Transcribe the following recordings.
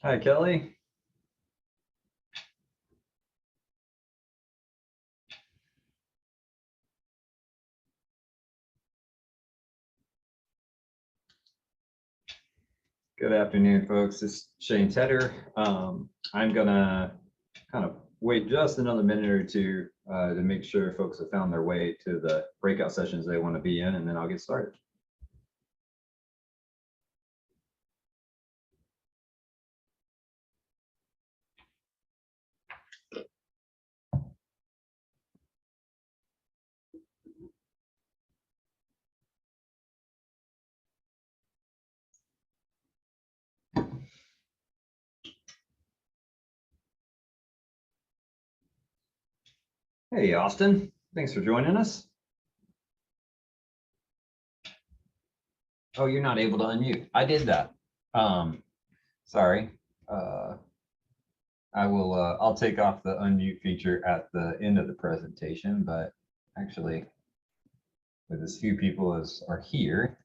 Hi, Kelly. Good afternoon, folks. This is Shane Tedder. I'm gonna kind of wait just another minute or two to make sure folks have found their way to the breakout sessions they want to be in, and then I'll get started. Hey, Austin. Thanks for joining us. Oh, you're not able to unmute. I did that. Sorry. I'll take off the unmute feature at the end of the presentation, but actually, with as few people as are here,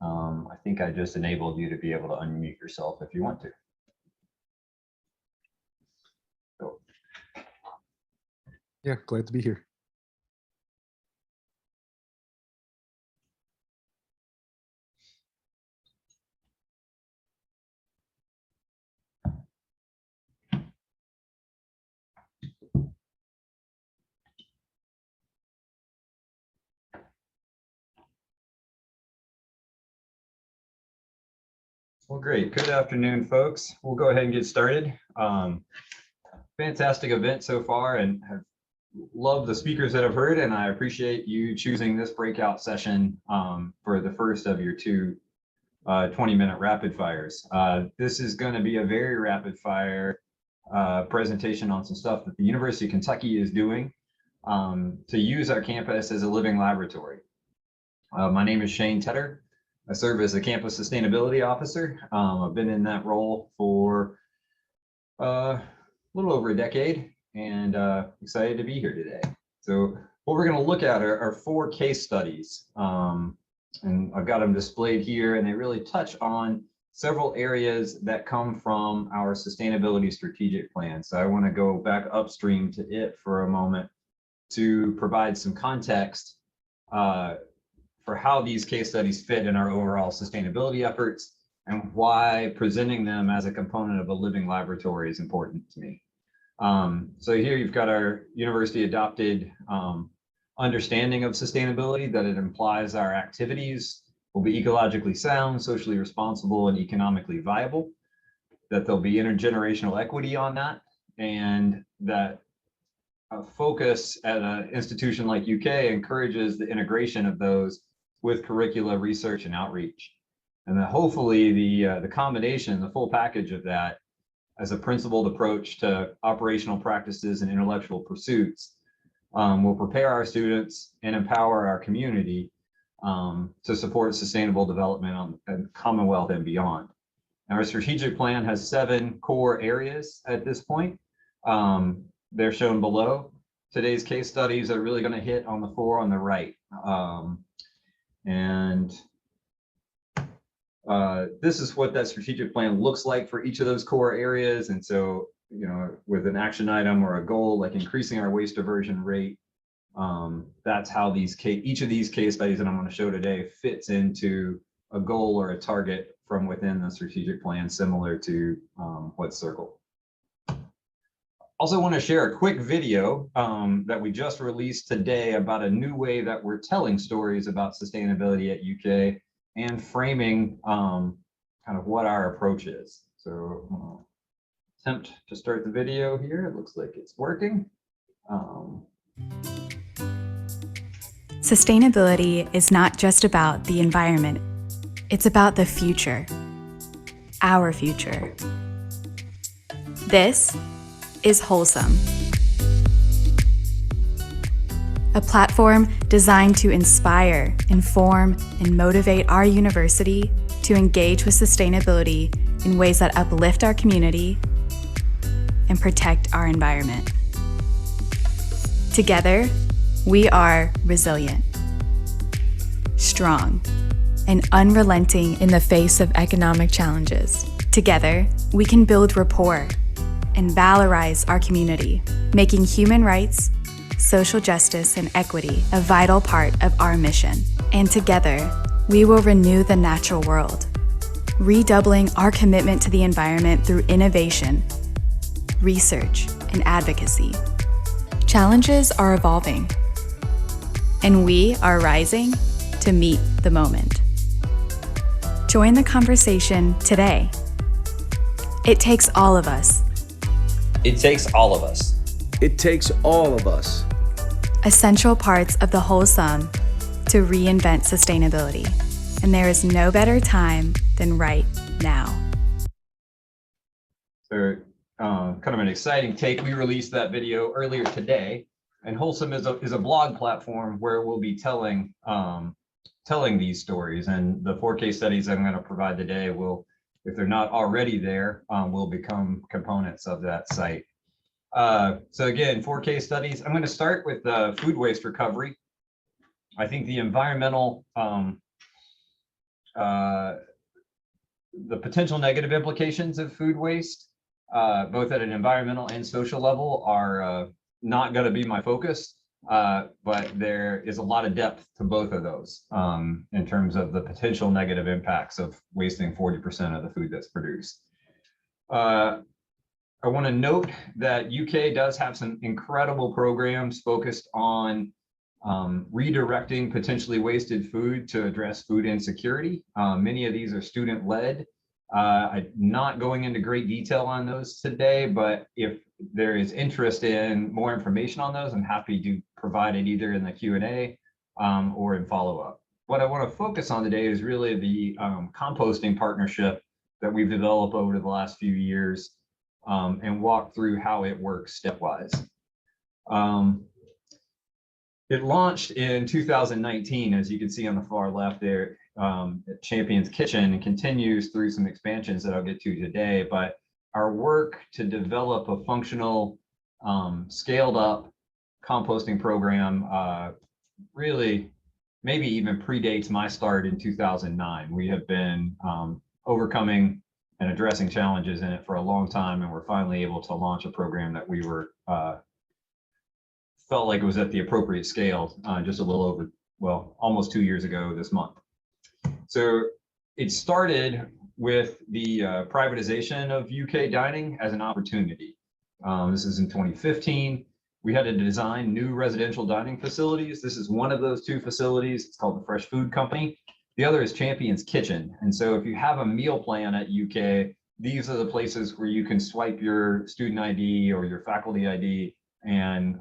I think I just enabled you to be able to unmute yourself if you want to. So. Yeah, glad to be here. Well, great. Good afternoon, folks. We'll go ahead and get started. Fantastic event so far, and have loved the speakers that I've heard, and I appreciate you choosing this breakout session for the first of your two 20-minute rapid fires. This is going to be a very rapid fire presentation on some stuff that the University of Kentucky is doing to use our campus as a living laboratory. My name is Shane Tedder. I serve as the campus sustainability officer. I've been in that role for a little over a decade, and excited to be here today. So what we're going to look at are 4 case studies, and I've got them displayed here, and they really touch on several areas that come from our sustainability strategic plan. So I want to go back upstream to it for a moment to provide some context for how these case studies fit in our overall sustainability efforts and why presenting them as a component of a living laboratory is important to me. So here you've got our university adopted understanding of sustainability, that it implies our activities will be ecologically sound, socially responsible, and economically viable, that there'll be intergenerational equity on that, and that a focus at an institution like UK encourages the integration of those with curricula, research, and outreach. And that hopefully the combination, the full package of that as a principled approach to operational practices and intellectual pursuits will prepare our students and empower our community to support sustainable development in the Commonwealth and beyond. Now, our strategic plan has 7 core areas at this point. They're shown below. Today's case studies are really going to hit on the 4 on the right. This is what that strategic plan looks like for each of those core areas. And so, you know, with an action item or a goal like increasing our waste diversion rate, that's how each of these case studies that I'm going to show today fits into a goal or a target from within the strategic plan, similar to what's circled. Also want to share a quick video that we just released today about a new way that we're telling stories about sustainability at UK and framing kind of what our approach is. So attempt to start the video here. It looks like it's working. Sustainability is not just about the environment. It's about the future, our future. This is Wholesome, a platform designed to inspire, inform, and motivate our university to engage with sustainability in ways that uplift our community and protect our environment. Together, we are resilient, strong, and unrelenting in the face of economic challenges. Together, we can build rapport and valorize our community, making human rights, social justice, and equity a vital part of our mission. And together, we will renew the natural world, redoubling our commitment to the environment through innovation, research, and advocacy. Challenges are evolving, and we are rising to meet the moment. Join the conversation today. It takes all of us. It takes all of us. It takes all of us. Essential parts of the whole sum to reinvent sustainability. And there is no better time than right now. So kind of an exciting take. We released that video earlier today, and Wholesome is a blog platform where we'll be telling these stories, and the 4 case studies I'm going to provide today will, if they're not already there, will become components of that site. So again, 4 case studies. I'm going to start with food waste recovery. I think the environmental, the potential negative implications of food waste, both at an environmental and social level, are not going to be my focus, but there is a lot of depth to both of those in terms of the potential negative impacts of wasting 40% of the food that's produced. I want to note that UK does have some incredible programs focused on redirecting potentially wasted food to address food insecurity. Many of these are student-led. I'm not going into great detail on those today, but if there is interest in more information on those, I'm happy to provide it either in the Q&A or in follow-up. What I want to focus on today is really the composting partnership that we've developed over the last few years, and walk through how it works stepwise. It launched in 2019, as you can see on the far left there, at Champion's Kitchen, and continues through some expansions that I'll get to today. But our work to develop a functional, scaled up composting program really maybe even predates my start in 2009. We have been overcoming and addressing challenges in it for a long time, and we're finally able to launch a program that we were felt like it was at the appropriate scale just a little over, well, almost 2 years ago this month. So it started with the privatization of UK dining as an opportunity. This is in 2015. We had to design new residential dining facilities. This is one of those 2 facilities. It's called the Fresh Food Company. The other is Champion's Kitchen. And so if you have a meal plan at UK, these are the places where you can swipe your student ID or your faculty ID and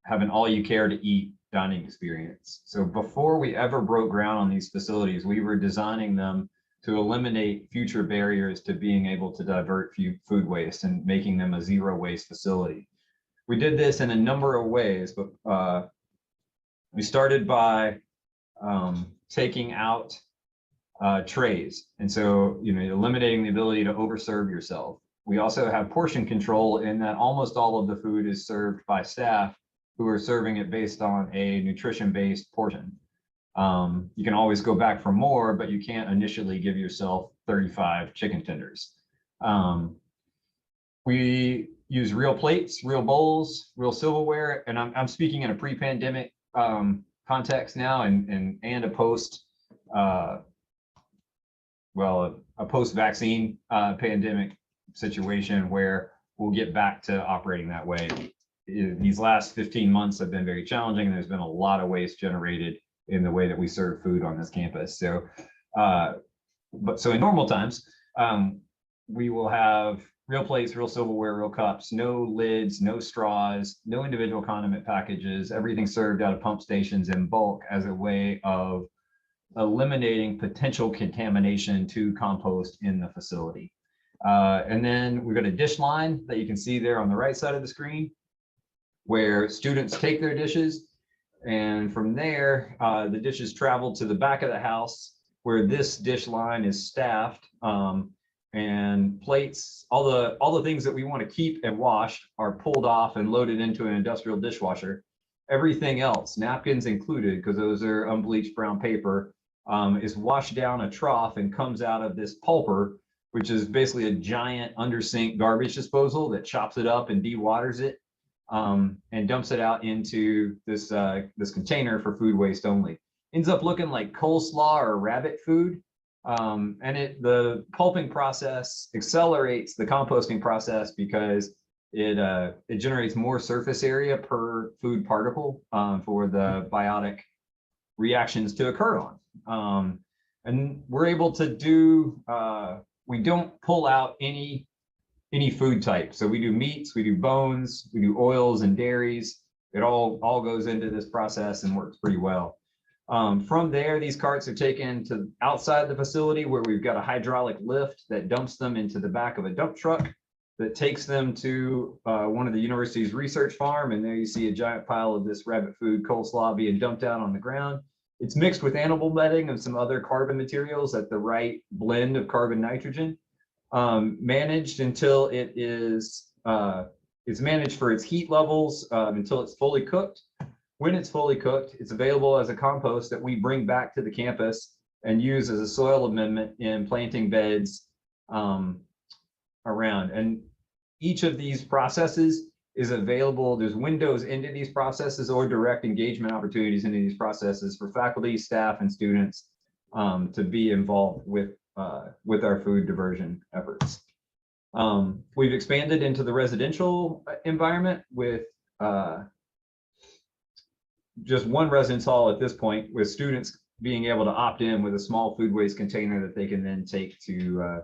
have an all you care to eat dining experience. So before we ever broke ground on these facilities, we were designing them to eliminate future barriers to being able to divert food waste and making them a zero waste facility. We did this in a number of ways, but we started by taking out trays. And so, eliminating the ability to overserve yourself. We also have portion control in that almost all of the food is served by staff who are serving it based on a nutrition-based portion. You can always go back for more, but you can't initially give yourself 35 chicken tenders. We use real plates, real bowls, real silverware, and I'm speaking in a pre-pandemic context now, and a post, a post-vaccine pandemic situation where we'll get back to operating that way. These last 15 months have been very challenging, and there's been a lot of waste generated in the way that we serve food on this campus. So, so in normal times, we will have real plates, real silverware, real cups, no lids, no straws, no individual condiment packages, everything served out of pump stations in bulk as a way of eliminating potential contamination to compost in the facility. And then we've got a dish line that you can see there on the right side of the screen, where students take their dishes, and from there, the dishes travel to the back of the house where this dish line is staffed, and plates, all the things that we want to keep and wash are pulled off and loaded into an industrial dishwasher. Everything else, napkins included, because those are unbleached brown paper, is washed down a trough and comes out of this pulper which is basically a giant under sink garbage disposal that chops it up and dewaters it, and dumps it out into this this container for food waste only. Ends up looking like coleslaw or rabbit food. And the pulping process accelerates the composting process because it generates more surface area per food particle for the biotic reactions to occur on. And we're able to do, we don't pull out any food type. So we do meats, we do bones, we do oils and dairies. It all goes into this process and works pretty well. From there, these carts are taken to outside the facility where we've got a hydraulic lift that dumps them into the back of a dump truck that takes them to one of the university's research farm. And there you see a giant pile of this rabbit food coleslaw being dumped out on the ground. It's mixed with animal bedding and some other carbon materials at the right blend of carbon nitrogen, managed until it is it's managed for its heat levels until it's fully cooked. When it's fully cooked, it's available as a compost that we bring back to the campus and use as a soil amendment in planting beds around. And each of these processes is available. There's windows into these processes or direct engagement opportunities into these processes for faculty, staff, and students to be involved with our food diversion efforts. We've expanded into the residential environment with just one residence hall at this point, with students being able to opt in with a small food waste container that they can then take to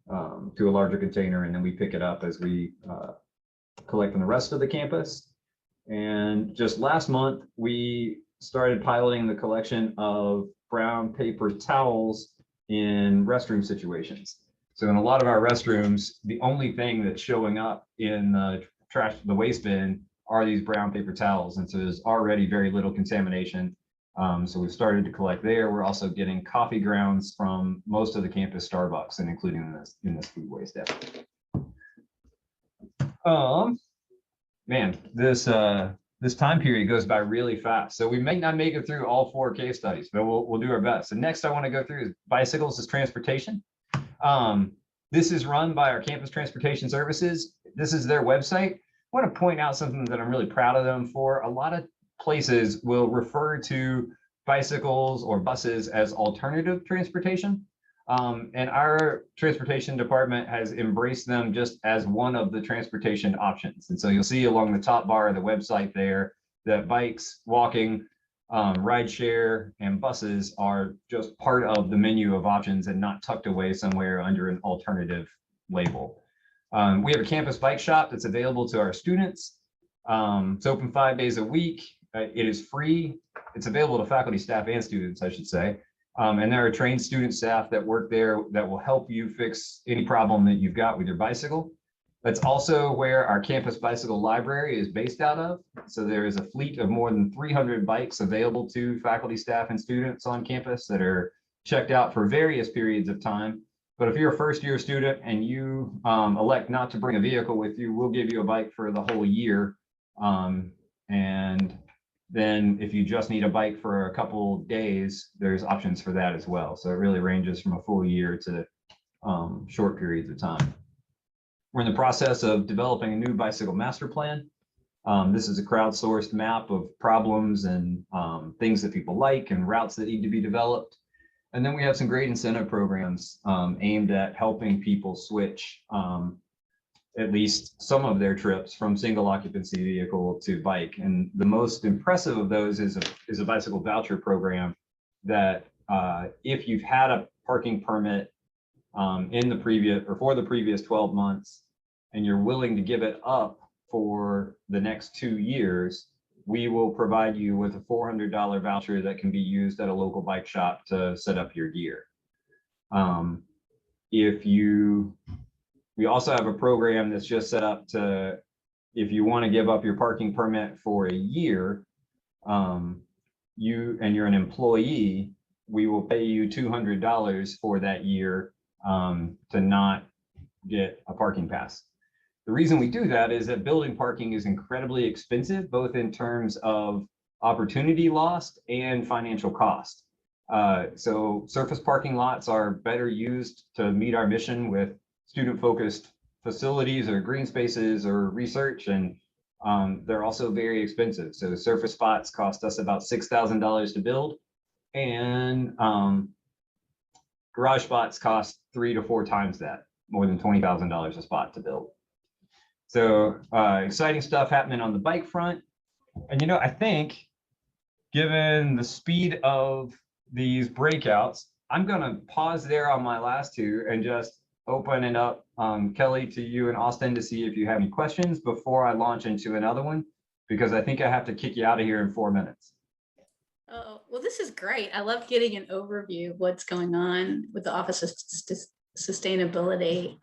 a larger container, and then we pick it up as we collect from the rest of the campus. And just last month, we started piloting the collection of brown paper towels in restroom situations. So in a lot of our restrooms, the only thing that's showing up in the trash, the waste bin, are these brown paper towels. And so there's already very little contamination. So we've started to collect there. We're also getting coffee grounds from most of the campus Starbucks, and including in this food waste effort. Man, this time period goes by really fast. So we may not make it through all 4 case studies, but we'll do our best. The next I want to go through is bicycles as transportation. This is run by our campus transportation services. This is their website. I want to point out something that I'm really proud of them for. A lot of places will refer to bicycles or buses as alternative transportation. And our transportation department has embraced them just as one of the transportation options. And so you'll see along the top bar of the website there that bikes, walking, ride share, and buses are just part of the menu of options and not tucked away somewhere under an alternative label. We have a campus bike shop that's available to our students. It's open 5 days a week. It is free. It's available to faculty, staff, and students, I should say. And there are trained student staff that work there that will help you fix any problem that you've got with your bicycle. That's also where our campus bicycle library is based out of. So there is a fleet of more than 300 bikes available to faculty, staff, and students on campus that are checked out for various periods of time. But if you're a first-year student and you elect not to bring a vehicle with you, we'll give you a bike for the whole year. And then if you just need a bike for a couple days, there's options for that as well. So it really ranges from a full year to short periods of time. We're in the process of developing a new bicycle master plan. This is a crowdsourced map of problems and things that people like and routes that need to be developed. And then we have some great incentive programs aimed at helping people switch at least some of their trips from single occupancy vehicle to bike. And the most impressive of those is a bicycle voucher program that if you've had a parking permit in the previous or for the previous 12 months and you're willing to give it up for the next 2 years, we will provide you with a $400 voucher that can be used at a local bike shop to set up your gear. We also have a program that's just set up to, if you want to give up your parking permit for a year, you're an employee, we will pay you $200 for that year to not get a parking pass. The reason we do that is that building parking is incredibly expensive, both in terms of opportunity lost and financial cost. So surface parking lots are better used to meet our mission with student-focused facilities or green spaces or research, and they're also very expensive. So surface spots cost us about $6,000 to build, and garage spots cost 3 to 4 times that, more than $20,000 a spot to build. So exciting stuff happening on the bike front. And I think given the speed of these breakouts, I'm going to pause there on my last two and just open it up, Kelly, to you and Austin to see if you have any questions before I launch into another one, because I think I have to kick you out of here in 4 minutes. Oh, well, this is great. I love getting an overview of what's going on with the Office of Sustainability.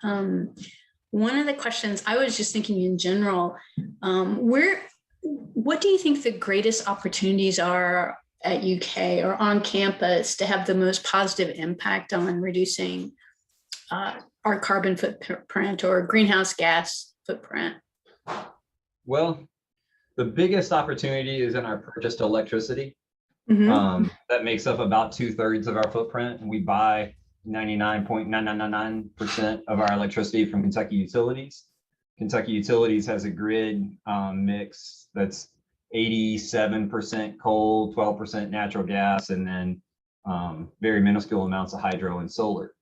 One of the questions I was just thinking in general, what do you think the greatest opportunities are at UK or on campus to have the most positive impact on reducing our carbon footprint or greenhouse gas footprint? Well, the biggest opportunity is in our purchased electricity. Mm-hmm. That makes up about 2/3 of our footprint, and we buy 99.999% of our electricity from Kentucky Utilities. Kentucky Utilities has a grid mix that's 87% coal, 12% natural gas, and then very minuscule amounts of hydro and solar.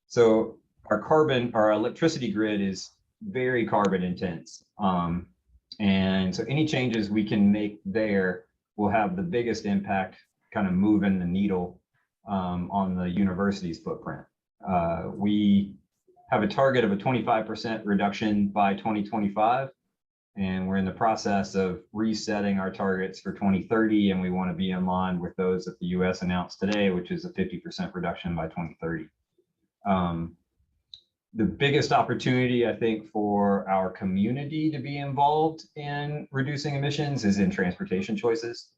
So our electricity grid is very carbon intense. And so any changes we can make there will have the biggest impact, kind of moving the needle on the university's footprint. We have a target of a 25% reduction by 2025, and we're in the process of resetting our targets for 2030, and we want to be in line with those that the US announced today, which is a 50% reduction by 2030. The biggest opportunity, I think, for our community to be involved in reducing emissions is in transportation choices.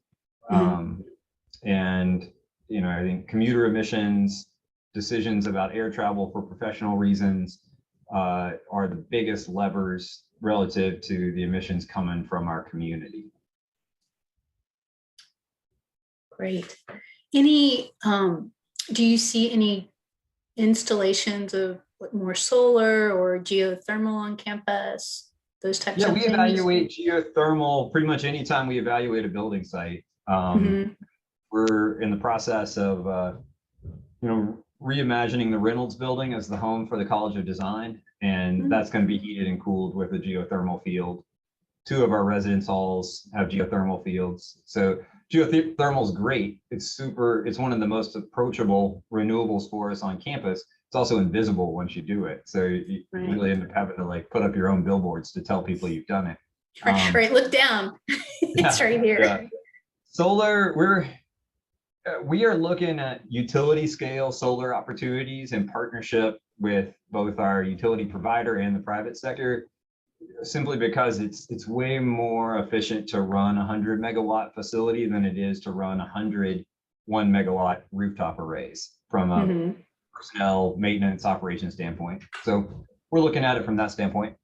Mm-hmm. And I think commuter emissions, decisions about air travel for professional reasons are the biggest levers relative to the emissions coming from our community. Great. Do you see any installations of more solar or geothermal on campus, those types of things? Yeah, we evaluate geothermal pretty much anytime we evaluate a building site. Mm-hmm. We're in the process of, reimagining the Reynolds building as the home for the College of Design, and mm-hmm. that's going to be heated and cooled with a geothermal field. 2 of our residence halls have geothermal fields. So geothermal is great. It's one of the most approachable renewables for us on campus. It's also invisible once you do it. So you right. really end up having to put up your own billboards to tell people you've done it. Right, look down. It's right here. Yeah. Solar, we are looking at utility scale solar opportunities in partnership with both our utility provider and the private sector, simply because it's way more efficient to run a 100 megawatt facility than it is to run 100 1 megawatt rooftop arrays from a mm-hmm. personnel maintenance operation standpoint. So we're looking at it from that standpoint.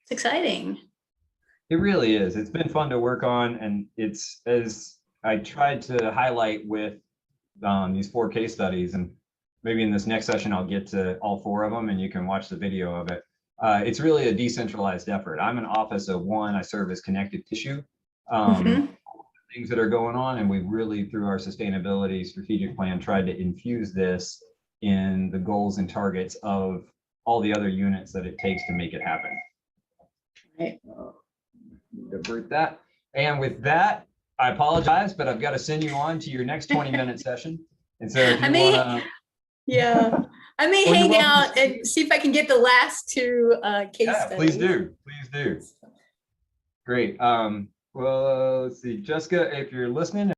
It's exciting. It really is. It's been fun to work on, and it's, as I tried to highlight with these 4 case studies, and maybe in this next session I'll get to all 4 of them and you can watch the video of it. It's really a decentralized effort. I'm an office of one. I serve as connective tissue. Mm-hmm. Things that are going on, and we really, through our sustainability strategic plan, tried to infuse this in the goals and targets of all the other units that it takes to make it happen. Right. Divert that. And with that, I apologize, but I've got to send you on to your next 20-minute session. And so if you want to... Yeah, I may hang out and see if I can get the last 2 case studies. Please do. Please do. Great. Well, let's see. Jessica, if you're listening,